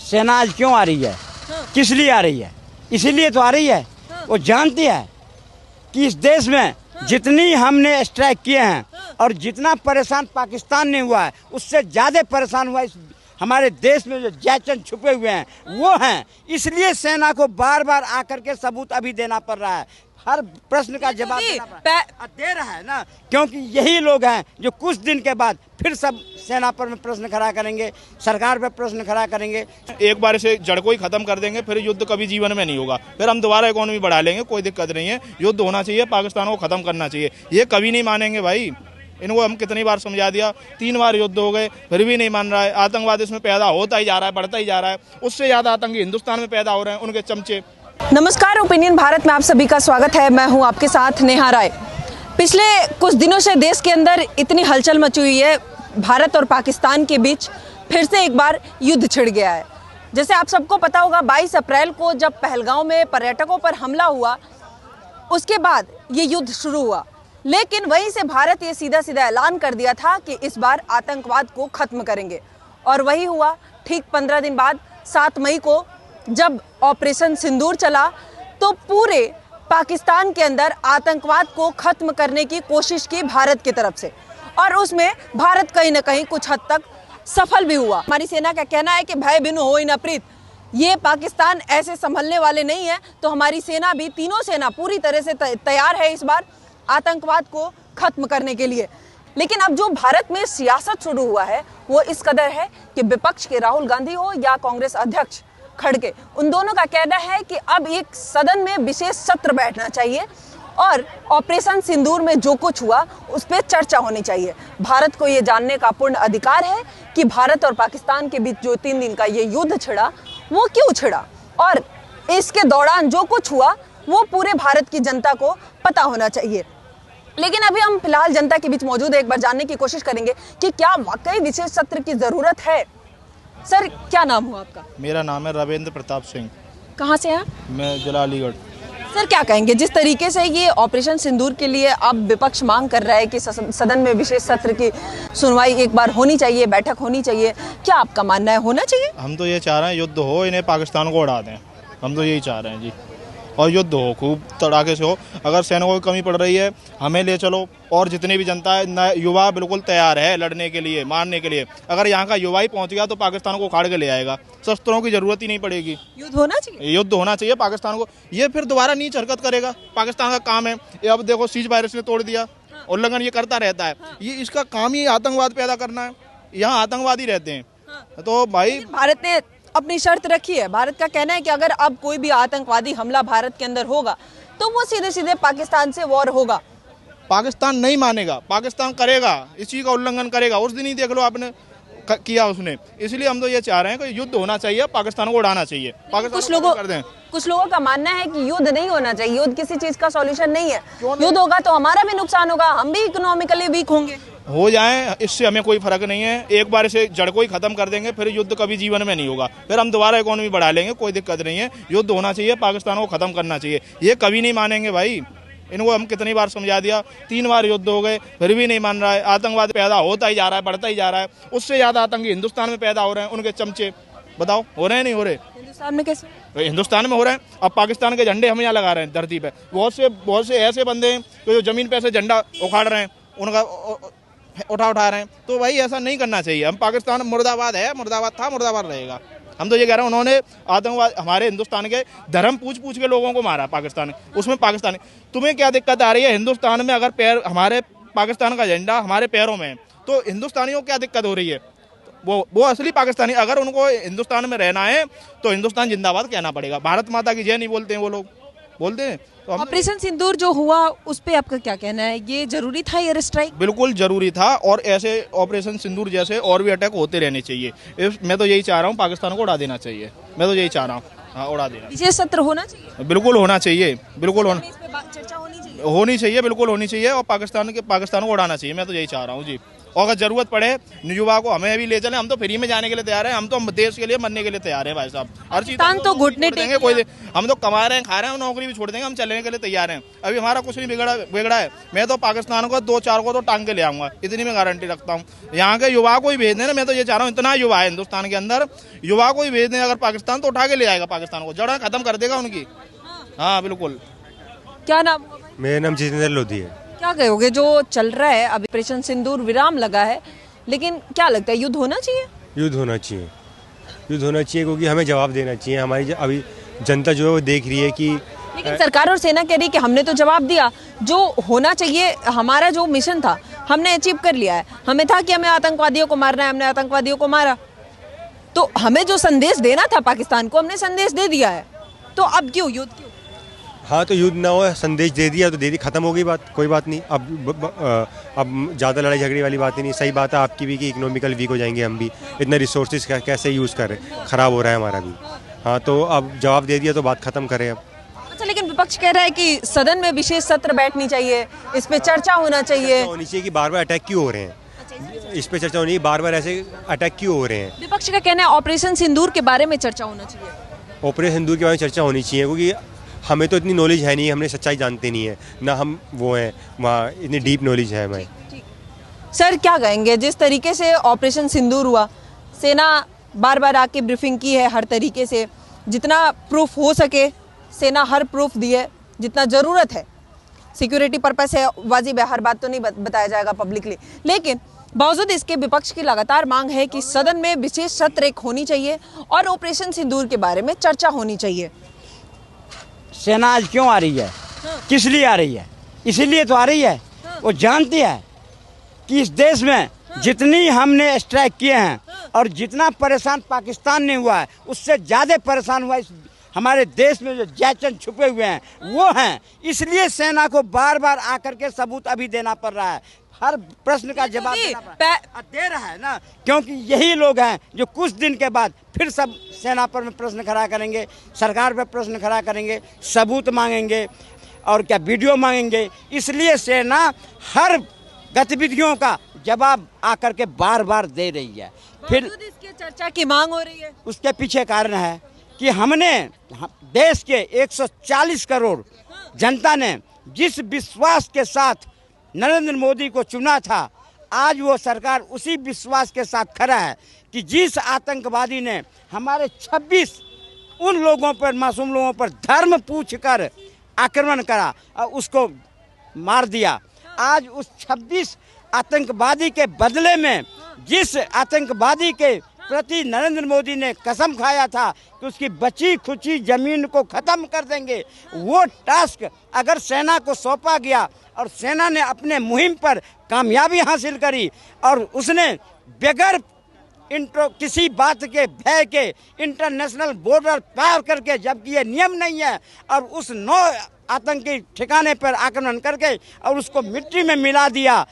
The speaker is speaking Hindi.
सेना आज क्यों आ रही है, किस लिए आ रही है? इसीलिए तो आ रही है। वो जानती है कि इस देश में जितनी हमने स्ट्राइक किए हैं और जितना परेशान पाकिस्तान ने हुआ है, उससे ज़्यादा परेशान हुआ इस हमारे देश में जो जयचंद छुपे हुए हैं वो हैं। इसलिए सेना को बार बार आकर के सबूत अभी देना पड़ रहा है, हर प्रश्न का जवाब दे रहा है ना, क्योंकि यही लोग हैं जो कुछ दिन के बाद फिर सब सेना पर प्रश्न खड़ा करेंगे, सरकार पर प्रश्न खड़ा करेंगे। एक बार इसे जड़ को ही खत्म कर देंगे, फिर युद्ध कभी जीवन में नहीं होगा, फिर हम दोबारा इकोनॉमी बढ़ा लेंगे, कोई दिक्कत नहीं है। युद्ध होना चाहिए, पाकिस्तान को खत्म करना चाहिए, ये कभी नहीं मानेंगे भाई। इनको हम कितनी बार समझा दिया, 3 बार युद्ध हो गए, फिर भी नहीं मान रहा है। आतंकवाद इसमें पैदा होता ही जा रहा है, बढ़ता ही जा रहा है। उससे ज़्यादा आतंकी हिंदुस्तान में पैदा हो रहे हैं, उनके चमचे। नमस्कार, ओपिनियन भारत में आप सभी का स्वागत है। मैं हूं आपके साथ नेहा राय। पिछले कुछ दिनों से देश के अंदर इतनी हलचल मची हुई है, भारत और पाकिस्तान के बीच फिर से एक बार युद्ध छिड़ गया है। जैसे आप सबको पता होगा, 22 अप्रैल को जब पहलगांव में पर्यटकों पर हमला हुआ, उसके बाद ये युद्ध शुरू हुआ। लेकिन वहीं से भारत ये सीधा सीधा ऐलान कर दिया था कि इस बार आतंकवाद को खत्म करेंगे, और वही हुआ। ठीक 15 दिन बाद 7 मई को जब ऑपरेशन सिंदूर चला, तो पूरे पाकिस्तान के अंदर आतंकवाद को खत्म करने की कोशिश की भारत की तरफ से, और उसमें भारत कहीं ना कहीं कुछ हद तक सफल भी हुआ। हमारी सेना का कहना है कि भय बिनु होई न प्रीत, ये पाकिस्तान ऐसे संभलने वाले नहीं है। तो हमारी सेना भी, तीनों सेना पूरी तरह से तैयार है इस बार आतंकवाद को खत्म करने के लिए। लेकिन अब जो भारत में सियासत शुरू हुआ है वो इस कदर है कि विपक्ष के राहुल गांधी हो या कांग्रेस अध्यक्ष खड़गे, उन दोनों का कहना है कि अब एक सदन में विशेष सत्र बैठना चाहिए और ऑपरेशन सिंदूर में जो कुछ हुआ उस पर चर्चा होनी चाहिए। भारत को ये जानने का पूर्ण अधिकार है कि भारत और पाकिस्तान के बीच जो 3 दिन का ये युद्ध छिड़ा वो क्यों छिड़ा, और इसके दौरान जो कुछ हुआ वो पूरे भारत की जनता को पता होना चाहिए। लेकिन अभी हम फिलहाल जनता के बीच मौजूद है, एक बार जानने की कोशिश करेंगे कि क्या वाकई विशेष सत्र की जरूरत है। सर, क्या नाम हुआ आपका? मेरा नाम है रविंद्र प्रताप सिंह। कहाँ से हैं? मैं जिला अलीगढ़। सर, क्या कहेंगे जिस तरीके से ये ऑपरेशन सिंदूर के लिए अब विपक्ष मांग कर रहा है कि सदन में विशेष सत्र की सुनवाई एक बार होनी चाहिए, बैठक होनी चाहिए, क्या आपका मानना है, होना चाहिए? हम तो ये चाह रहे हैं युद्ध हो, इन्हें पाकिस्तान को उड़ा दें, हम तो यही चाह रहे हैं जी। और युद्ध हो, खूब तड़ाके से हो। अगर सैनिकों की कमी पड़ रही है, हमें ले चलो, और जितनी भी जनता है, युवा बिल्कुल तैयार है लड़ने के लिए, मारने के लिए। अगर यहाँ का युवा ही पहुँच गया तो पाकिस्तान को उखाड़ के ले आएगा, शस्त्रों की जरूरत ही नहीं पड़ेगी। युद्ध होना चाहिए, युद्ध होना चाहिए पाकिस्तान को। ये फिर दोबारा नीच हरकत करेगा, पाकिस्तान का काम है। ये अब देखो, सीज वायरस ने तोड़ दिया, उल्लंघन ये करता रहता है। ये इसका काम ही आतंकवाद पैदा करना है, यहाँ आतंकवादी रहते हैं। तो भाई, भारत ने अपनी शर्त रखी है। भारत का कहना है कि अगर अब कोई भी आतंकवादी हमला भारत के अंदर होगा तो वो सीधे सीधे पाकिस्तान से वॉर होगा। पाकिस्तान नहीं मानेगा, पाकिस्तान करेगा, इस चीज का उल्लंघन करेगा। उस दिन ही देख लो आपने किया उसने। इसलिए हम तो ये चाह रहे हैं कि युद्ध होना चाहिए, पाकिस्तान को उड़ाना चाहिए। कुछ लोगों का मानना है कि युद्ध नहीं होना चाहिए, युद्ध किसी चीज का सॉल्यूशन नहीं है। युद्ध होगा तो हमारा भी नुकसान होगा, हम भी इकोनॉमिकली वीक होंगे। हो जाए, इससे हमें कोई फर्क नहीं है। एक बार इसे जड़ को ही खत्म कर देंगे, फिर युद्ध कभी जीवन में नहीं होगा, फिर हम दोबारा इकोनॉमी बढ़ा लेंगे, कोई दिक्कत नहीं है। युद्ध होना चाहिए, पाकिस्तान को खत्म करना चाहिए, ये कभी नहीं मानेंगे भाई। इनको हम कितनी बार समझा दिया, 3 बार युद्ध हो गए, फिर भी नहीं मान रहा है। आतंकवाद पैदा होता ही जा रहा है, बढ़ता ही जा रहा है। उससे ज़्यादा आतंकी हिंदुस्तान में पैदा हो रहे हैं, उनके चमचे। बताओ, हो रहे हैं नहीं हो रहे? हिंदुस्तान में कैसे? हिंदुस्तान में हो रहे हैं। अब पाकिस्तान के झंडे हम यहाँ लगा रहे हैं धरती पे। बहुत से ऐसे बंदे हैं जो ज़मीन पे से झंडा उखाड़ रहे हैं, उनका उठा रहे हैं। तो भाई ऐसा नहीं करना चाहिए। हम पाकिस्तान मुर्दाबाद है, मुर्दाबाद था, मुर्दाबाद रहेगा। हम तो ये कह रहे हैं, उन्होंने आतंकवाद हमारे हिंदुस्तान के धर्म पूछ के लोगों को मारा पाकिस्तान, उसमें पाकिस्तानी। तुम्हें क्या दिक्कत आ रही है हिंदुस्तान में? अगर पैर हमारे पाकिस्तान का झंडा हमारे पैरों में है तो हिंदुस्तानियों को क्या दिक्कत हो रही है? वो असली पाकिस्तानी। अगर उनको हिंदुस्तान में रहना है तो हिंदुस्तान जिंदाबाद कहना पड़ेगा। भारत माता की जय नहीं बोलते हैं वो लोग, बोलते हैं। तो ऑपरेशन सिंदूर जो हुआ उस पे आपका क्या कहना है? ये जरूरी था एयर स्ट्राइक? बिल्कुल जरूरी था, और ऐसे ऑपरेशन सिंदूर जैसे और भी अटैक होते रहने चाहिए। मैं तो यही चाह रहा हूँ, पाकिस्तान को उड़ा देना चाहिए। मैं तो यही चाह रहा हूँ, हाँ, उड़ा देना। विशेष सत्र होना चाहिए, बिल्कुल होना चाहिए, बिल्कुल चर्चा होनी चाहिए, बिल्कुल होनी चाहिए, और पाकिस्तान को उड़ाना चाहिए। मैं तो यही चाह रहा हूँ जी। और अगर जरूरत पड़े युवा को हमें भी ले चले, हम तो फ्री में जाने के लिए तैयार हैं। हम तो देश के लिए मरने के लिए तैयार हैं भाई साहब। हर चीज तो घुटने देंगे, कोई हम तो कमा रहे हैं, खा रहे हैं, नौकरी भी छोड़ देंगे, हम चलने के लिए तैयार हैं। अभी हमारा कुछ नहीं बिगड़ा है। मैं तो पाकिस्तान को 2-4 को तो टांग के ले आऊंगा, इतनी मैं गारंटी रखता हूँ। यहाँ के युवा को ही भेज देना, मैं तो ये चाह रहा हूँ, इतना युवा है हिंदुस्तान के अंदर, युवा को ही भेज दें अगर पाकिस्तान, तो उठा के ले आएगा पाकिस्तान को, जड़ खत्म कर देगा उनकी। हाँ बिल्कुल। क्या नाम होगा भाई? मेरा नाम जितेंद्र लोधी है। क्या कहोगे जो चल रहा है अभी, ऑपरेशन सिंदूर विराम लगा है, लेकिन क्या लगता है युद्ध होना चाहिए? युद्ध होना चाहिए, युद्ध होना चाहिए, क्योंकि हमें जवाब देना चाहिए। हमारी अभी जनता जो है वो देख रही है कि लेकिन सरकार और सेना कह रही है कि हमने तो जवाब दिया, जो होना चाहिए, हमारा जो मिशन था हमने अचीव कर लिया है। हमें था कि हमें आतंकवादियों को मारना है, हमने आतंकवादियों को मारा, तो हमें जो संदेश देना था पाकिस्तान को, हमने संदेश दे दिया है, तो अब क्यों युद्ध क्यों? हाँ, तो युद्ध ना हो, संदेश दे दिया तो दे दी, खत्म हो गई बात, कोई बात नहीं। अब ज़्यादा लड़ाई झगड़े वाली बात ही नहीं। सही बात है आपकी भी कि इकोनॉमिकल वीक हो जाएंगे हम भी, इतने रिसोर्सेज कैसे यूज़ कर रहे हैं, ख़राब हो रहा है हमारा भी। हाँ, तो अब जवाब दे दिया तो बात खत्म करें अब। अच्छा, लेकिन विपक्ष कह रहा है कि सदन में विशेष सत्र बैठनी चाहिए, इस पे चर्चा होना चाहिए। होनी चाहिए कि बार बार अटैक क्यों हो रहे हैं, इस पे चर्चा होनी चाहिए, बार बार ऐसे अटैक क्यों हो रहे हैं। विपक्ष का कहना है ऑपरेशन सिंदूर के बारे में चर्चा होना चाहिए। ऑपरेशन सिंदूर के बारे में चर्चा होनी चाहिए, क्योंकि हमें तो इतनी नॉलेज है नहीं, हमने सच्चाई जानते नहीं है ना, हम वो हैं वहाँ, इतनी डीप नॉलेज है हमें। सर क्या कहेंगे, जिस तरीके से ऑपरेशन सिंदूर हुआ, सेना बार बार आके ब्रीफिंग की है हर तरीके से, जितना प्रूफ हो सके सेना हर प्रूफ दी है, जितना ज़रूरत है, सिक्योरिटी पर्पस है, वाजिब है, हर बात तो नहीं बताया जाएगा पब्लिकली, लेकिन बावजूद इसके विपक्ष की लगातार मांग है कि सदन में विशेष सत्र एक होनी चाहिए और ऑपरेशन सिंदूर के बारे में चर्चा होनी चाहिए। सेना आज क्यों आ रही है, किस लिए आ रही है? इसीलिए तो आ रही है, वो जानती है कि इस देश में जितनी हमने स्ट्राइक किए हैं और जितना परेशान पाकिस्तान ने हुआ है, उससे ज़्यादा परेशान हुआ इस हमारे देश में जो जयचंद छुपे हुए हैं वो हैं। इसलिए सेना को बार बार आकर के सबूत अभी देना पड़ रहा है, हर प्रश्न का जवाब दे रहा है ना, क्योंकि यही लोग हैं जो कुछ दिन के बाद फिर सब सेना पर में प्रश्न खड़ा करेंगे, सरकार पर प्रश्न खड़ा करेंगे, सबूत मांगेंगे और क्या वीडियो मांगेंगे। इसलिए सेना हर गतिविधियों का जवाब आकर के बार बार दे रही है। फिर इसके चर्चा की मांग हो रही है, उसके पीछे कारण है कि हमने देश के 140 करोड़ जनता ने जिस विश्वास के साथ नरेंद्र मोदी को चुना था, आज वो सरकार उसी विश्वास के साथ खड़ा है कि जिस आतंकवादी ने हमारे 26 उन लोगों पर, मासूम लोगों पर धर्म पूछकर आक्रमण करा और उसको मार दिया, आज उस 26 आतंकवादी के बदले में जिस आतंकवादी के प्रति नरेंद्र मोदी ने कसम खाया था कि उसकी बची खुची जमीन को खत्म कर देंगे, वो टास्क अगर सेना को सौंपा गया और सेना ने अपने मुहिम पर कामयाबी हासिल करी और उसने बगैर किसी बात के भय के इंटरनेशनल बॉर्डर पार करके, जबकि ये नियम नहीं है, और उस 9 आतंकी ठिकाने पर आक्रमण करके और उसको मिट्टी में मिला दिया,